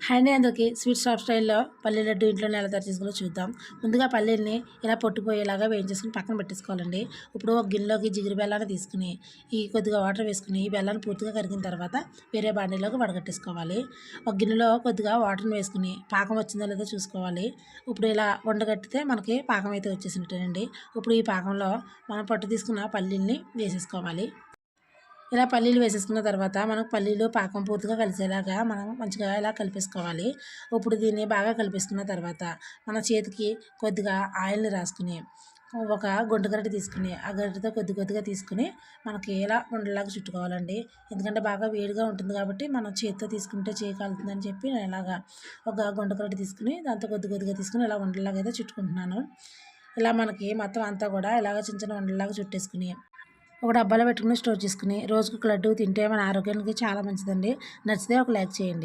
Handy అందరికి sweet shop స్టైల్లో పల్లీ లడ్డు ఇంట్లోనే ఎలా తయారు చేసుకోవాలో చూద్దాం. ముందుగా పల్లీల్ని ఇలా పొట్టుపోయేలాగా వేయించేసుకుని పక్కన పెట్టేసుకోవాలండి. ఇప్పుడు ఒక గిన్నెలోకి జిగురు బెల్లాన్ని తీసుకుని కొద్దిగా వాటర్ వేసుకుని ఈ బెల్లాన్ని పూర్తిగా కరిగిన తర్వాత వేరే బాండీలోకి వడగట్టేసుకోవాలి. ఒక గిన్నెలో కొద్దిగా వాటర్ని వేసుకుని పాకం వచ్చిందో లేదో చూసుకోవాలి. ఇప్పుడు ఇలా ఉండగట్టితే మనకి పాకం అయితే వచ్చేసినట్టేనండి. ఇప్పుడు ఈ పాకంలో మనం పట్టు తీసుకున్న పల్లీల్ని వేసేసుకోవాలి. ఇలా పల్లీలు వేసేసుకున్న తర్వాత మనకు పల్లీలు పాకం పూర్తిగా కలిసేలాగా మనం మంచిగా ఇలా కలిపేసుకోవాలి. ఇప్పుడు దీన్ని బాగా కలిపేసుకున్న తర్వాత మన చేతికి కొద్దిగా ఆయిల్ని రాసుకుని ఒక గుంట గరిటె తీసుకుని ఆ గరిటెతో కొద్దిగా తీసుకుని మనకి ఇలా ఉండలాగా చుట్టుకోవాలండి. ఎందుకంటే బాగా వేడిగా ఉంటుంది కాబట్టి మనం చేతితో తీసుకుంటే చేయి కాలుతుందని చెప్పి నేను ఇలాగా ఒక గుంట గరిటె తీసుకుని దాంతో కొద్దిగా తీసుకుని ఇలా ఉండలాగా అయితే చుట్టుకుంటున్నాను. ఇలా మనకి మొత్తం అంతా కూడా ఇలాగ చిన్న చిన్న ఉండలాగా చుట్టేసుకుని ఒక డబ్బాలో పెట్టుకుని స్టోర్ చేసుకుని రోజుకు ఒక లడ్డు తింటే మన ఆరోగ్యానికి చాలా మంచిదండి. నచ్చితే ఒక లైక్ చేయండి.